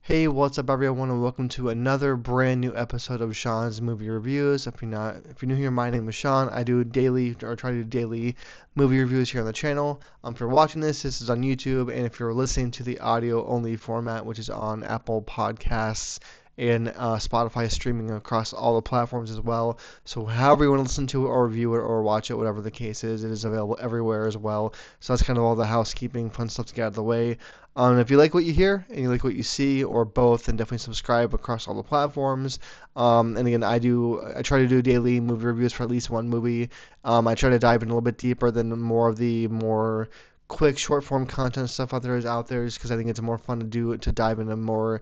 Hey, what's up, everyone, and welcome to another brand new episode of Sean's Movie Reviews. If you're new here, my name is Sean. I do daily or try to do daily movie reviews here on the channel. If you're watching this is on YouTube, and if you're listening to the audio only format, which is on Apple Podcasts and Spotify streaming across all the platforms as well. So however you want to listen to it or review it or watch it, whatever the case is, it is available everywhere as well. So that's kind of all the housekeeping, fun stuff to get out of the way. If you like what you hear and you like what you see, or both, then definitely subscribe across all the platforms. And again, I try to do daily movie reviews for at least one movie. I try to dive in a little bit deeper than more of the more quick short form content stuff out there, just because I think it's more fun to dive into more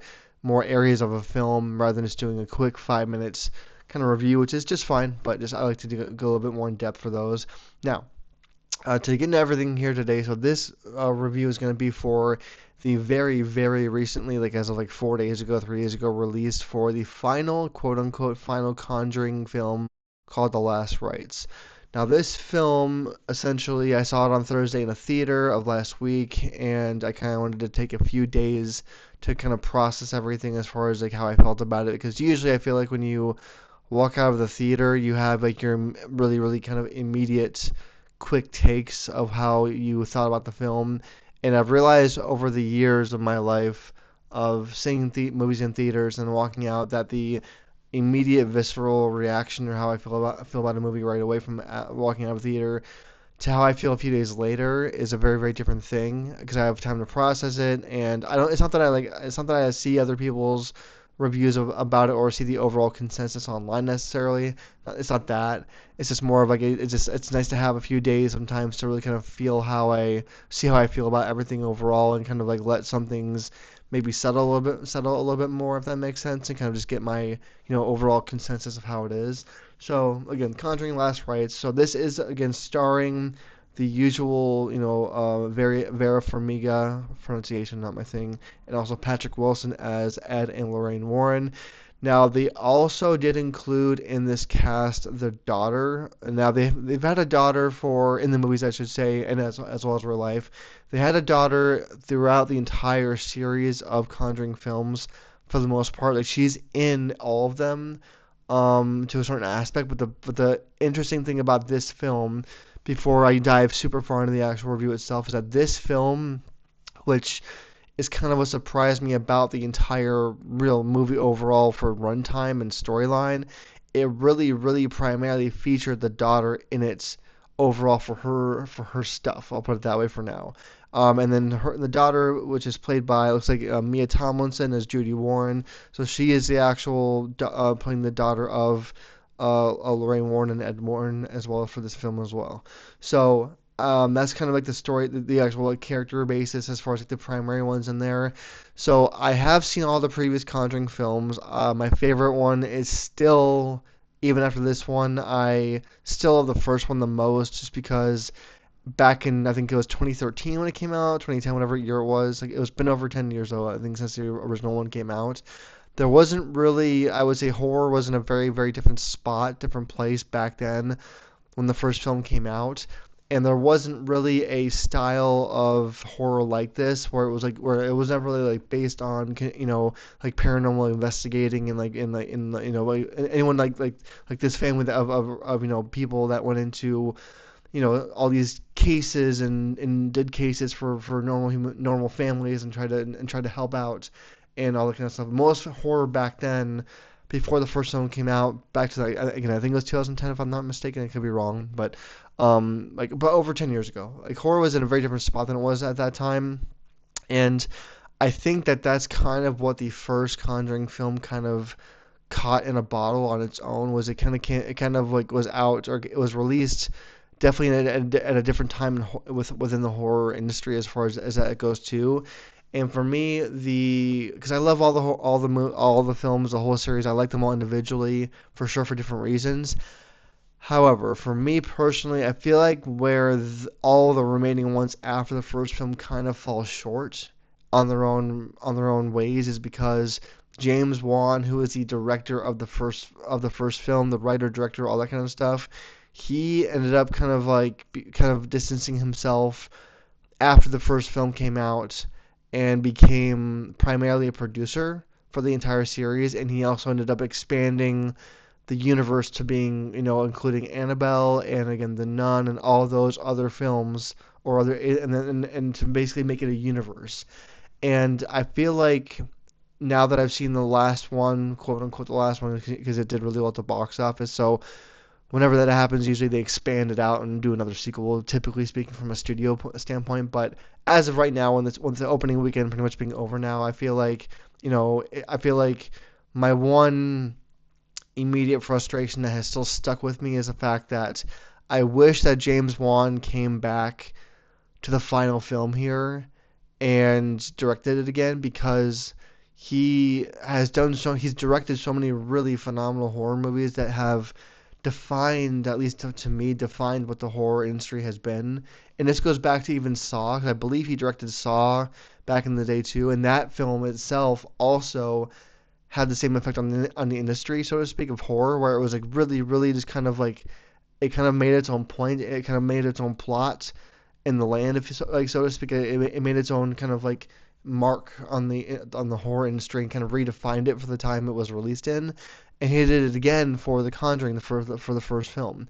areas of a film rather than just doing a quick 5 minutes kind of review, which is just fine. But just I like to go a little bit more in depth for those. Now, to get into everything here today, so this review is going to be for the very, very recently, like as of like 4 days ago, 3 days ago, released for the final, quote unquote, final Conjuring film called The Last Rites. Now, this film, essentially, I saw it on Thursday in a theater of last week, and I kind of wanted to take a few days to kind of process everything as far as like how I felt about it, because usually I feel like when you walk out of the theater, you have like your really, really kind of immediate quick takes of how you thought about the film. And I've realized over the years of my life of seeing movies in theaters and walking out that the immediate visceral reaction or how I feel about a movie right away from walking out of the theater to how I feel a few days later is a very, very different thing because I have time to process it. And I don't. It's not that I see other people's reviews about it or see the overall consensus online necessarily. It's not that. It's just more of like it's nice to have a few days sometimes to really kind of feel how I feel about everything overall and kind of like let some things maybe settle a little bit more, if that makes sense, and kind of just get my overall consensus of how it is. So again, Conjuring Last Rites. So this is again starring the usual, Vera Farmiga, pronunciation not my thing, and also Patrick Wilson as Ed and Lorraine Warren. Now they also did include in this cast the daughter. Now they've had a daughter for in the movies, I should say, and as well as real life. They had a daughter throughout the entire series of Conjuring films for the most part. Like she's in all of them to a certain aspect. But the interesting thing about this film, before I dive super far into the actual review itself, is that this film, which is kind of what surprised me about the entire real movie overall for runtime and storyline, it really, really primarily featured the daughter in its overall for her stuff. I'll put it that way for now. And then the daughter, which is played by, looks like Mia Tomlinson as Judy Warren. So she is the actual playing the daughter of Lorraine Warren and Ed Warren as well for this film as well. So that's kind of like the story, the actual like character basis as far as like the primary ones in there. So I have seen all the previous Conjuring films. My favorite one is still, even after this one, I still love the first one the most, just because back in I think it was 2013 when it came out, 2010, whatever year it was. Like it was been over 10 years though. I think since the original one came out. There wasn't really, I would say, horror was in a very, very different spot, different place back then when the first film came out. And there wasn't really a style of horror like this where it was never really like based on like paranormal investigating and like in like anyone like this family of people that went into all these cases and did cases for normal families and tried to help out and all that kind of stuff. Most horror back then, before the first one came out, back to like again I think it was 2010 if I'm not mistaken. I could be wrong, but but over 10 years ago, like horror was in a very different spot than it was at that time, and I think that that's kind of what the first Conjuring film kind of caught in a bottle on its own. Was it kind of like was out or it was released definitely at a different time within the horror industry as far as that goes too. And for me, because I love all the films, the whole series, I like them all individually for sure for different reasons. However, for me personally, I feel like where all the remaining ones after the first film kind of fall short on their own ways is because James Wan, who is the director of the first film, the writer, director, all that kind of stuff, he ended up kind of distancing himself after the first film came out and became primarily a producer for the entire series, and he also ended up expanding the universe to being, including Annabelle and again The Nun and all those other films or other, and to basically make it a universe. And I feel like now that I've seen the last one, quote unquote, the last one, because it did really well at the box office. So whenever that happens, usually they expand it out and do another sequel, typically speaking from a studio standpoint. But as of right now, when the opening weekend pretty much being over now, I feel like my one immediate frustration that has still stuck with me is the fact that I wish that James Wan came back to the final film here and directed it again, because he's directed so many really phenomenal horror movies that have defined, at least to me, defined what the horror industry has been. And this goes back to even Saw, 'cause I believe he directed Saw back in the day too, and that film itself also had the same effect on the industry, so to speak, of horror, where it was like really, really just kind of like it kind of made its own point, it kind of made its own plot in the land, if you like, so to speak. It made its own kind of like mark on the horror industry and kind of redefined it for the time it was released in. And he did it again for The Conjuring, for the first film.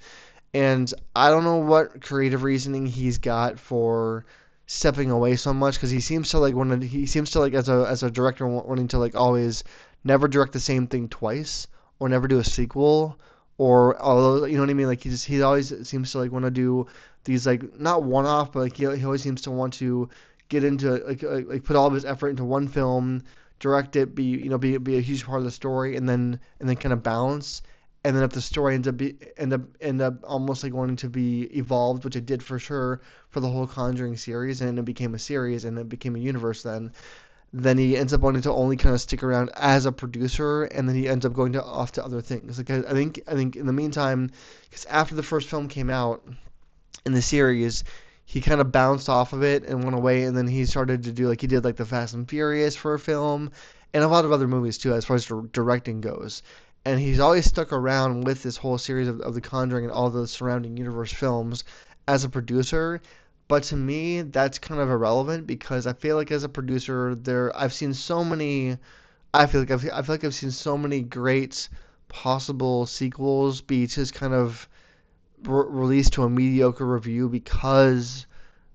And I don't know what creative reasoning he's got for stepping away so much, because he seems to like, as a director, wanting to like always never direct the same thing twice or never do a sequel, or although, you know what I mean, like he always seems to like want to do these like not one off, but like he always seems to want to get into like put all of his effort into one film, direct it, be a huge part of the story, and then kind of balance. And then if the story end up almost like wanting to be evolved, which it did for sure for the whole Conjuring series, and it became a series and it became a universe, then he ends up wanting to only kind of stick around as a producer, and then he ends up going off to other things. Like I think in the meantime, because after the first film came out in the series, he kind of bounced off of it and went away, and then he started to do, like, he did like the Fast and Furious for a film, and a lot of other movies too, as far as directing goes. And he's always stuck around with this whole series of The Conjuring and all the surrounding universe films as a producer. But to me, that's kind of irrelevant, because I feel like as a producer, I've seen so many. I feel like I've seen so many great possible sequels be just kind of released to a mediocre review, because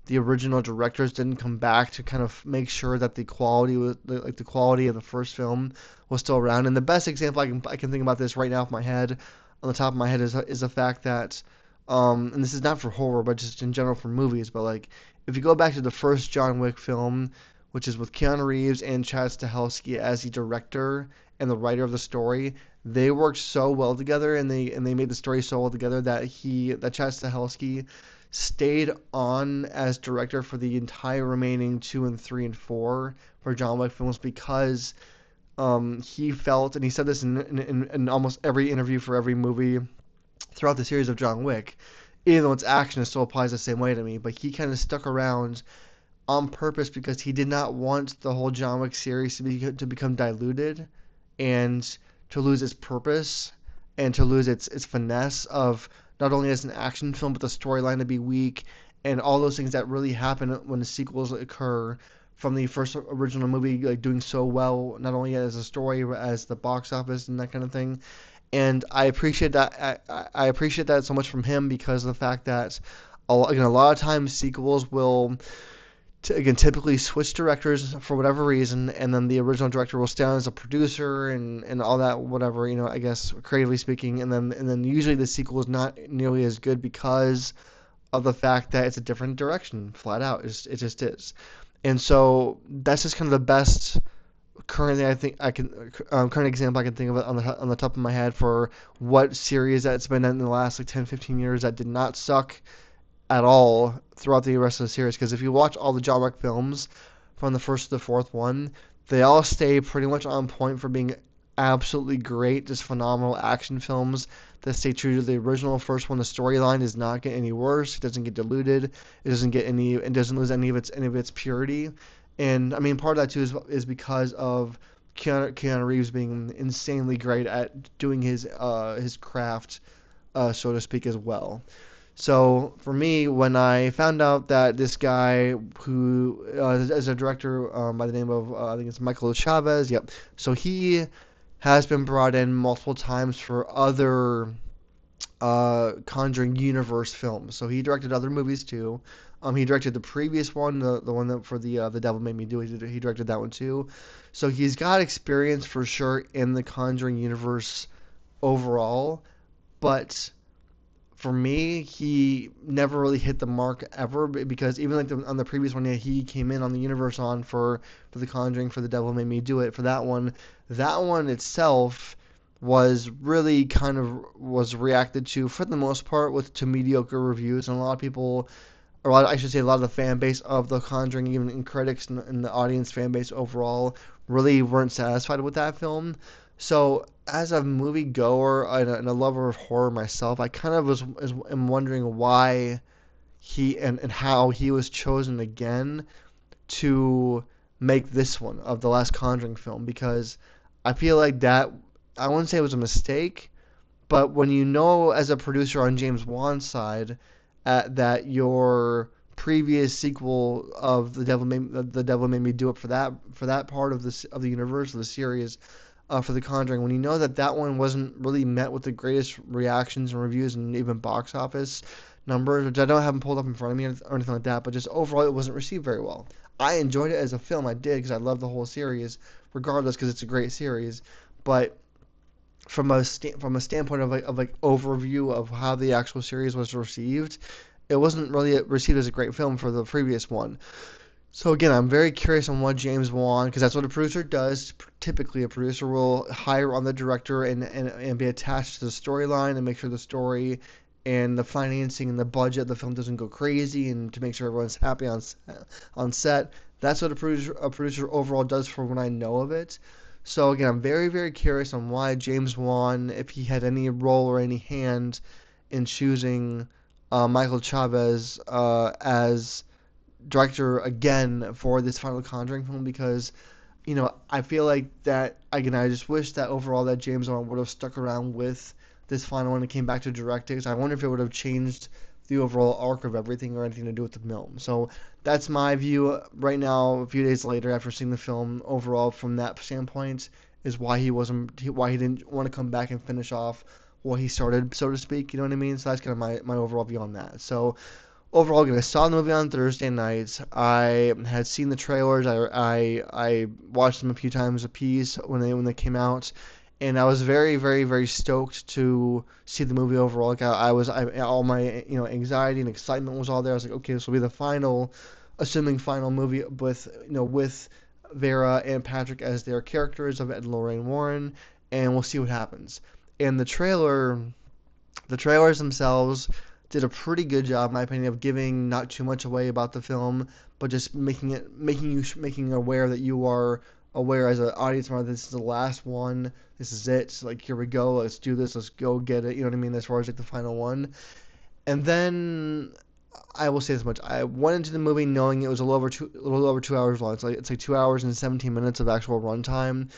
the original directors didn't come back to kind of make sure that the quality was like the quality of the first film was still around. And the best example I can think about this right now off my head, on the top of my head, is the fact that, and this is not for horror, but just in general for movies. But like, if you go back to the first John Wick film, which is with Keanu Reeves and Chad Stahelski as the director and the writer of the story, they worked so well together, and they made the story so well together that Chad Stahelski stayed on as director for the entire remaining 2 and 3 and 4 for John Wick films, because he felt, and he said this in almost every interview for every movie throughout the series of John Wick, even though its action still applies the same way to me, but he kind of stuck around on purpose, because he did not want the whole John Wick series to become diluted and to lose its purpose and to lose its finesse of not only as an action film, but the storyline to be weak, and all those things that really happen when the sequels occur from the first original movie, like doing so well, not only as a story but as the box office and that kind of thing. And I appreciate that. I appreciate that so much from him, because of the fact that, again, a lot of times sequels will, again, typically switch directors for whatever reason, and then the original director will stay on as a producer and all that, whatever, I guess, creatively speaking, and then usually the sequel is not nearly as good, because of the fact that it's a different direction, flat out. It just is. And so that's just kind of the best currently I think I can current example I can think of it on the top of my head for what series that's been in the last like 10, 15 years that did not suck at all throughout the rest of the series. Because if you watch all the John Wick films from the first to the fourth one, they all stay pretty much on point for being absolutely great, just phenomenal action films that stay true to the original first one. The storyline does not get any worse. It doesn't get diluted. It doesn't lose any of its purity. And I mean, part of that too is because of Keanu Reeves being insanely great at doing his craft, so to speak, as well. So for me, when I found out that this guy who is a director by the name of I think it's Michael Chavez, yep. So he has been brought in multiple times for other Conjuring universe films. So he directed other movies too. He directed the previous one, the one that for the Devil Made Me Do It. He directed that one too. So he's got experience for sure in the Conjuring universe overall. But for me, he never really hit the mark ever because even like on the previous one, yeah, he came in on the universe on for the Conjuring, for the Devil Made Me Do It, for that one itself was really kind of was reacted to for the most part with to mediocre reviews, and a lot of people, or I should say, a lot of the fan base of the Conjuring, even in critics and the audience fan base overall, really weren't satisfied with that film. So, as a movie goer and a lover of horror myself, I kind of am wondering why and how he was chosen again to make this one of the last Conjuring film because I feel like that I wouldn't say it was a mistake, but when you know as a producer on James Wan's side that your previous sequel of the Devil Made Me Do It for that part of the universe of the series for The Conjuring, when you know that that one wasn't really met with the greatest reactions and reviews and even box office numbers, which I don't have them pulled up in front of me or anything like that, but just overall it wasn't received very well. I enjoyed it as a film, I did because I love the whole series, regardless because it's a great series, but from a standpoint of like overview of how the actual series was received, it wasn't really received as a great film for the previous one. So again, I'm very curious on what James Wan, because that's what a producer does. Typically, a producer will hire on the director and be attached to the storyline and make sure the story and the financing and the budget of the film doesn't go crazy and to make sure everyone's happy on set. That's what a producer overall does for when I know of it. So again, I'm very, very curious on why James Wan, if he had any role or any hand in choosing Michael Chavez as director again for this final Conjuring film because I feel like that again I just wish that overall that James Wan would have stuck around with this final one and came back to direct it because I wonder if it would have changed the overall arc of everything or anything to do with the film. So that's my view right now. A few days later, after seeing the film, overall from that standpoint, is why he didn't want to come back and finish off what he started, so to speak. You know what I mean? So that's kind of my overall view on that. So overall, again, I saw the movie on Thursday night. I had seen the trailers. I watched them a few times a piece when they came out, and I was very very very stoked to see the movie overall. Like all my anxiety and excitement was all there. I was like, okay, this will be the final, assuming final movie with Vera and Patrick as their characters of Ed and Lorraine Warren, and we'll see what happens. And the trailers themselves did a pretty good job, in my opinion, of giving not too much away about the film, but just making you aware that you are aware as an audience member. This is the last one. This is it. Like here we go. Let's do this. Let's go get it. You know what I mean? As far as like the final one. And then I will say this much: I went into the movie knowing it was a little over 2 hours long. It's like 2 hours and 17 minutes of actual runtime.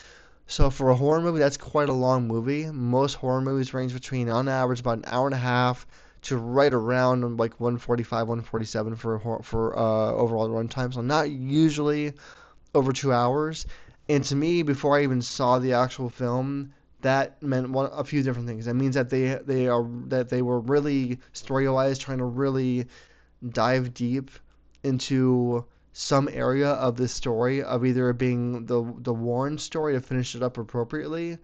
So for a horror movie, that's quite a long movie. Most horror movies range between, on average, about an hour and a half to right around like 145, 147 for overall runtime. So not usually over 2 hours. And to me, before I even saw the actual film, that meant a few different things. That means that they were really story wise trying to really dive deep into some area of this story of either being the Warren story to finish it up appropriately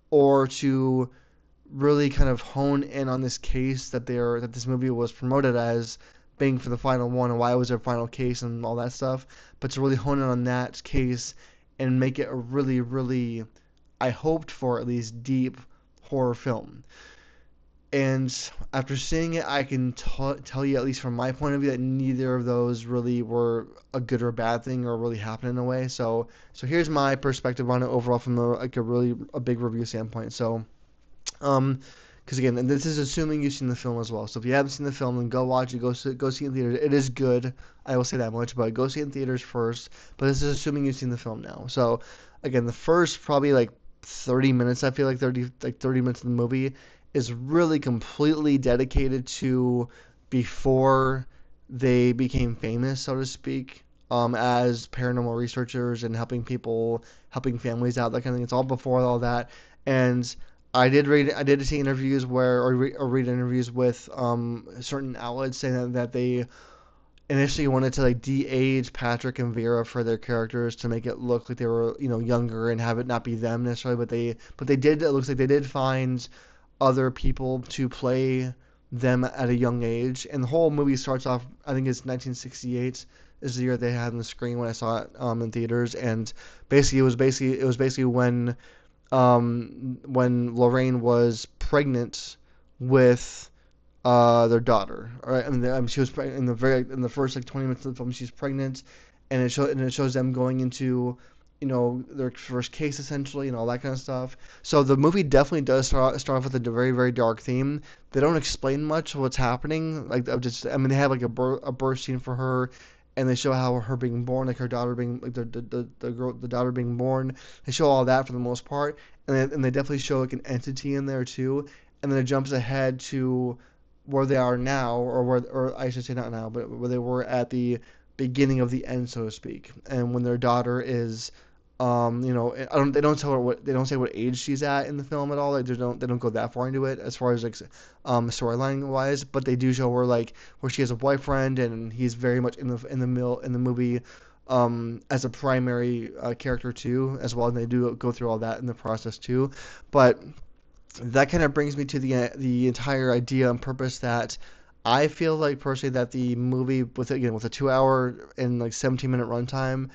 or to really kind of hone in on this case that this movie was promoted as being for the final one and why it was their final case and all that stuff, but to really hone in on that case and make it a really, really, I hoped for at least, deep horror film. And after seeing it, I can tell you, at least from my point of view, that neither of those really were a good or bad thing or really happened in a way. So here's my perspective on it overall from a big review standpoint. So because again, and this is assuming you've seen the film as well. So if you haven't seen the film, then go watch it. Go see it in theaters. It is good. I will say that much. But go see it in theaters first. But this is assuming you've seen the film now. So again, the first probably like 30 minutes, I feel like 30 minutes of the movie is really completely dedicated to before they became famous, so to speak, as paranormal researchers and helping families out, that kind of thing. It's all before all that. And I did see interviews or read interviews with certain outlets saying that they initially wanted to like de-age Patrick and Vera for their characters to make it look like they were, younger and have it not be them necessarily, but they did, it looks like they did find other people to play them at a young age. And the whole movie starts off, I think it's 1968 is the year they had on the screen when I saw it in theaters. And basically it was basically when Lorraine was pregnant with their daughter. All right, she was in the first like 20 minutes of the film. She's pregnant, and it shows them going into, their first case essentially, and all that kind of stuff. So the movie definitely does start off with a very very dark theme. They don't explain much of what's happening. Like they have like a birth scene for her. And they show how her being born, like her daughter being, like the daughter being born. They show all that for the most part, and they definitely show like an entity in there too. And then it jumps ahead to where they are now, or I should say not now, but where they were at the beginning of the end, so to speak. And when their daughter is, they don't tell her they don't say what age she's at in the film at all. Like they don't go that far into it as far as like storyline wise, but they do show her like where she has a boyfriend and he's very much in the movie. As a primary character too, as well, and they do go through all that in the process too, but that kind of brings me to the entire idea and purpose that I feel like personally that the movie with a 2 hour and like 17-minute runtime,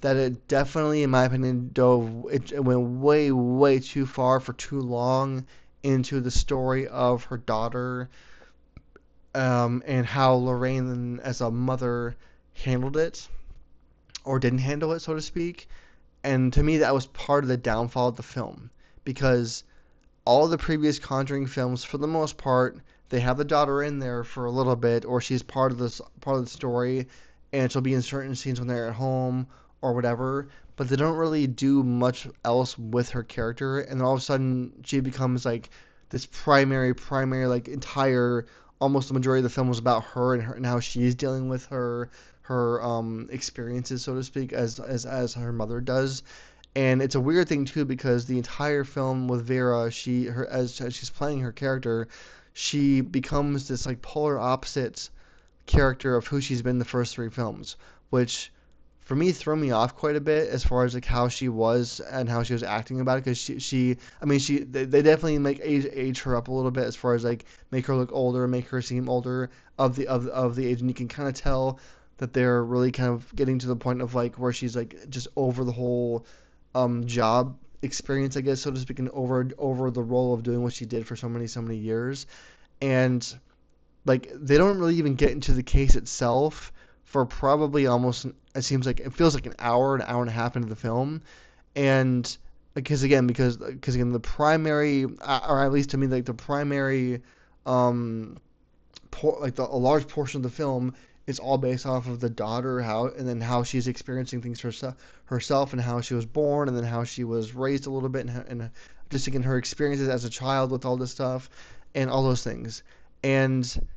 that it definitely in my opinion it went way too far for too long into the story of her daughter, and how Lorraine as a mother handled it or didn't handle it, so to speak. And to me that was part of the downfall of the film, because all the previous Conjuring films, for the most part, they have the daughter in there for a little bit, or she's part of the story, and she'll be in certain scenes when they're at home or whatever. But they don't really do much else with her character, and then all of a sudden she becomes like this primary like entire, almost the majority of the film was about her and how she's dealing with her experiences, so to speak, as her mother does. And it's a weird thing too, because the entire film with Vera, as she's playing her character, she becomes this like polar opposite character of who she's been the first three films, which for me threw me off quite a bit as far as like how she was and how she was acting about it. Because they definitely make age her up a little bit as far as like make her look older, make her seem older of the age, and you can kind of tell that they're really kind of getting to the point of like where she's like just over the whole job experience, I guess, so to speak, and over the role of doing what she did for so many years. And like they don't really even get into the case itself for probably almost, it feels like an hour and a half into the film. And because again the primary, or at least to me, like the primary, um a large portion of the film is all based off of the daughter, and then how she's experiencing things herself, and how she was born, and then how she was raised a little bit, and just again her experiences as a child with all this stuff and all those things. And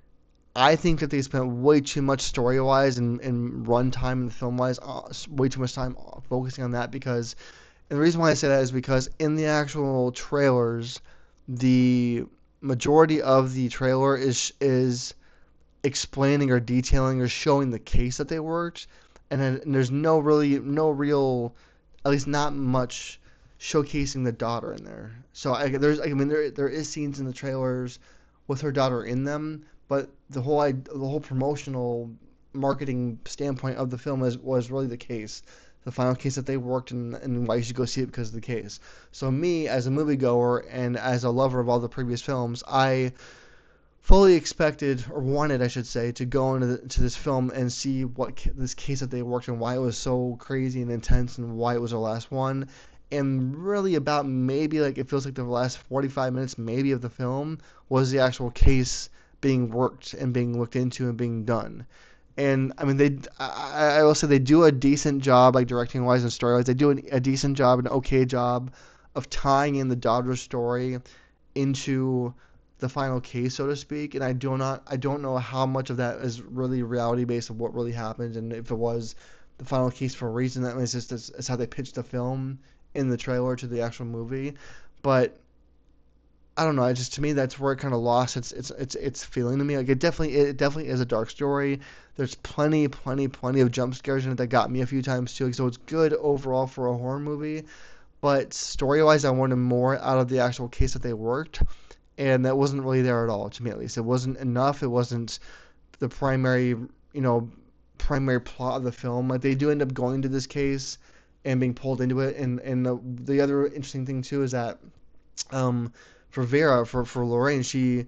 I think that they spent way too much story wise and run time and film wise, way too much time focusing on that. Because, and the reason why I say that is because in the actual trailers, the majority of the trailer is explaining or detailing or showing the case that they worked, and there's no real, at least not much, showcasing the daughter in there. So there is scenes in the trailers with her daughter in them, but the whole promotional marketing standpoint of the film was really the case, the final case that they worked, and why you should go see it because of the case. So me as a moviegoer and as a lover of all the previous films, I fully expected, or wanted I should say, to go to this film and see this case that they worked on, why it was so crazy and intense, and why it was our last one. And really about maybe like it feels like the last 45 minutes maybe of the film was the actual case being worked and being looked into and being done. And I mean, I will say they do a decent job, like directing wise and story wise. They do a decent job, an okay job of tying in the daughter's story into the final case, so to speak, and I don't know how much of that is really reality based of what really happened, and if it was the final case for a reason. That was just it's how they pitched the film in the trailer to the actual movie, but I don't know. I just to me that's where it kind of lost its feeling to me. Like it definitely is a dark story. There's plenty of jump scares in it that got me a few times too. Like, so it's good overall for a horror movie. But story wise, I wanted more out of the actual case that they worked, and that wasn't really there at all to me at least. It wasn't enough. It wasn't the you know, primary plot of the film. Like they do end up going to this case and being pulled into it. And the other interesting thing too is that um, for Vera, for Lorraine, she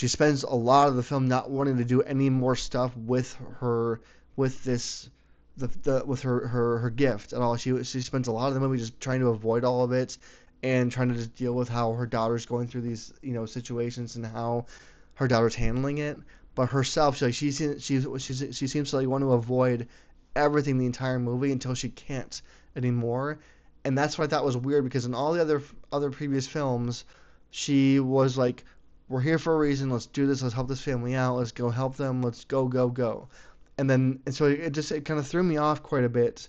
spends a lot of the film not wanting to do any more stuff with her with this the with her gift at all. She spends a lot of the movie just trying to avoid all of it and trying to just deal with how her daughter's going through these situations and how her daughter's handling it. But herself, she seems to like want to avoid everything the entire movie until she can't anymore. And that's what I thought was weird because in all the other previous films, she was like, "We're here for a reason. Let's do this. Let's help this family out. Let's go help them. Let's go." And so it kind of threw me off quite a bit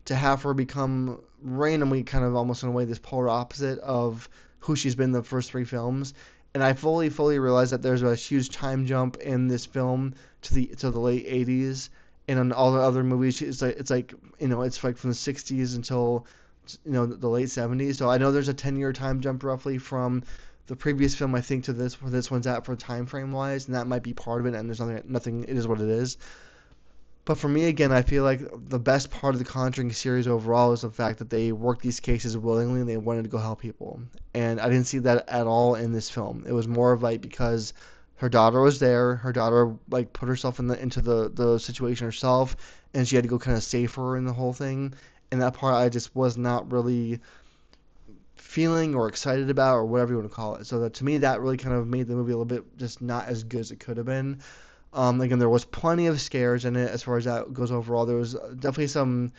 to have her become randomly kind of almost in a way this polar opposite of who she's been the first three films. And I fully realized that there's a huge time jump in this film to the late 80s, and in all the other movies it's like from the 60s until the late 70s. So I know there's a 10-year time jump roughly from the previous film I think to this where this one's at for time frame wise, and that might be part of it. And there's nothing. It is what it is. But for me, again, I feel like the best part of the Conjuring series overall is the fact that they worked these cases willingly and they wanted to go help people. And I didn't see that at all in this film. It was more of like because her daughter was there, her daughter like put herself into the situation herself, and she had to go kind of save her in the whole thing. And that part I just was not really feeling or excited about or whatever you want to call it. So that to me that really kind of made the movie a little bit just not as good as it could have been. Again, there was plenty of scares in it as far as that goes overall. There was definitely some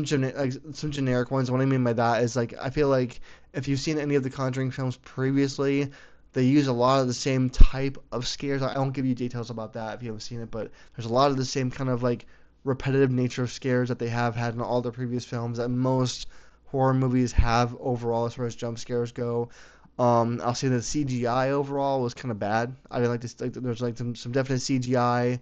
generic ones. What I mean by that is like I feel like if you've seen any of the Conjuring films previously, they use a lot of the same type of scares. I won't give you details about that if you haven't seen it, but there's a lot of the same kind of like repetitive nature of scares that they have had in all their previous films that most horror movies have overall as far as jump scares go. I'll say that the CGI overall was kind of bad. I didn't like this. Like, there's like some definite CGI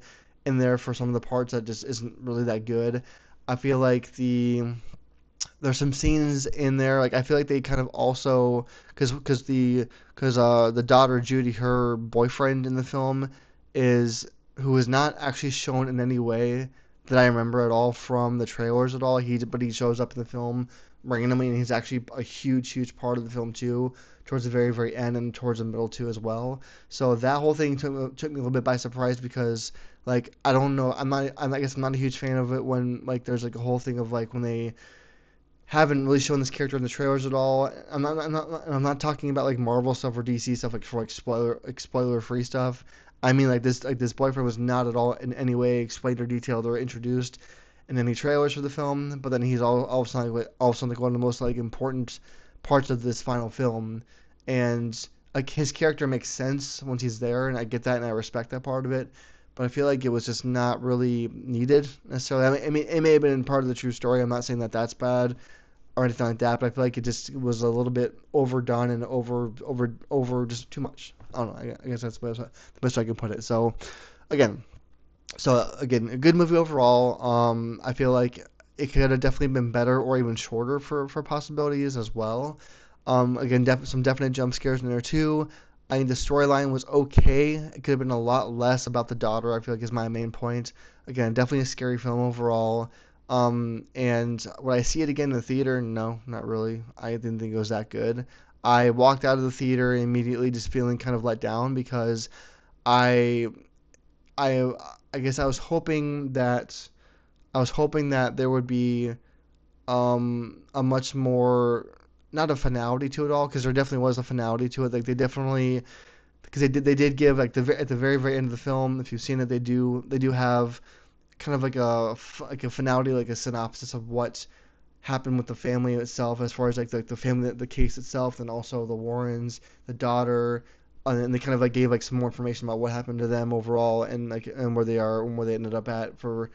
in there for some of the parts that just isn't really that good. I feel like there's some scenes in there like I feel like they kind of also because the daughter Judy, her boyfriend in the film, is who is not actually shown in any way that I remember at all from the trailers at all. He shows up in the film randomly, and he's actually a huge part of the film too, towards the very end and towards the middle too as well. So that whole thing took me a little bit by surprise because like I don't know, I guess I'm not a huge fan of it when like there's like a whole thing of like when they haven't really shown this character in the trailers at all. I'm not talking about like Marvel stuff or DC stuff like for like spoiler free stuff. I mean like this boyfriend was not at all in any way explained or detailed or introduced in any trailers for the film. But then he's all of a sudden like one of the most like important parts of this final film, and like his character makes sense once he's there, and I get that and I respect that part of it. But I feel like it was just not really needed necessarily. I mean, it may have been part of the true story. I'm not saying that that's bad or anything like that, but I feel like it just was a little bit overdone and over just too much. I don't know. I guess that's the best I can put it. Again, again, a good movie overall. I feel like it could have definitely been better or even shorter for possibilities as well. Again, some definite jump scares in there too. I think the storyline was okay. It could have been a lot less about the daughter. I feel like is my main point. Again, definitely a scary film overall. And would I see it again in the theater? No, not really. I didn't think it was that good. I walked out of the theater immediately just feeling kind of let down because I I I guess I was hoping that there would be a much more not a finality to it all because there definitely was a finality to it. Like they definitely because they did give like at the very end of the film. If you've seen it, they do have kind of like like a finality, like a synopsis of what happened with the family itself, as far as like the family, the case itself, and also the Warrens, the daughter, and they kind of like gave like some more information about what happened to them overall, and like and where they are and where they ended up at for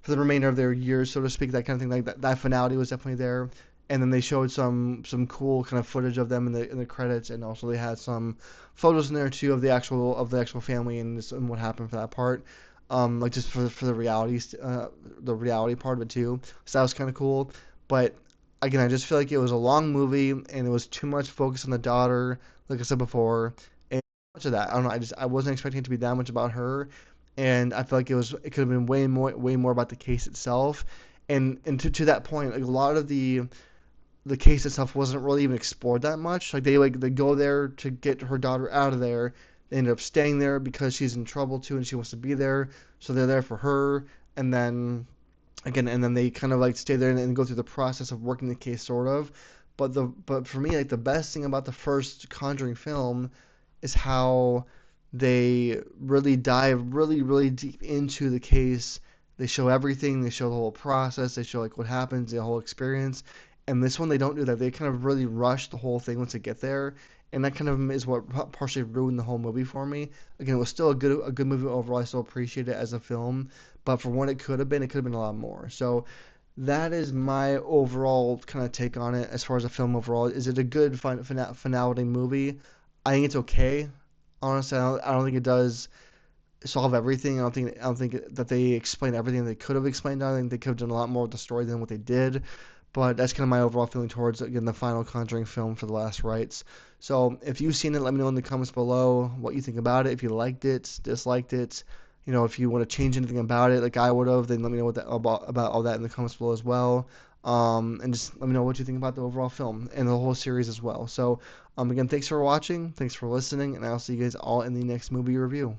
the remainder of their years, so to speak. That kind of thing. Like that finality was definitely there. And then they showed some cool kind of footage of them in the credits, and also they had some photos in there too of the actual family and what happened for that part. Like just for the reality part of it too. So that was kind of cool. But again, I just feel like it was a long movie and it was too much focus on the daughter, like I said before, and much of that. I don't know. I wasn't expecting it to be that much about her, and I feel like it could have been way more about the case itself. And to that point, like a lot of the case itself wasn't really even explored that much. Like they go there to get her daughter out of there. They end up staying there because she's in trouble too and she wants to be there. So they're there for her, and then again, and then they kind of like stay there and go through the process of working the case, sort of. But for me, like the best thing about the first Conjuring film is how they really dive really deep into the case. They show everything. They show the whole process. They show like what happens, the whole experience. And this one, they don't do that. They kind of really rush the whole thing once they get there, and that kind of is what partially ruined the whole movie for me. Again, it was still a good movie overall. I still appreciate it as a film, but for what it could have been a lot more. So that is my overall kind of take on it as far as a film overall. Is it a good finality movie? I think it's okay. Honestly, I don't think it does solve everything. I don't think that they explain everything they could have explained. I think they could have done a lot more with the story than what they did. But that's kind of my overall feeling towards again the final Conjuring film for the last rites. So if you've seen it, let me know in the comments below what you think about it. If you liked it, disliked it, if you want to change anything about it, like I would have, then let me know about all that in the comments below as well. And just let me know what you think about the overall film and the whole series as well. So again, thanks for watching, thanks for listening, and I'll see you guys all in the next movie review.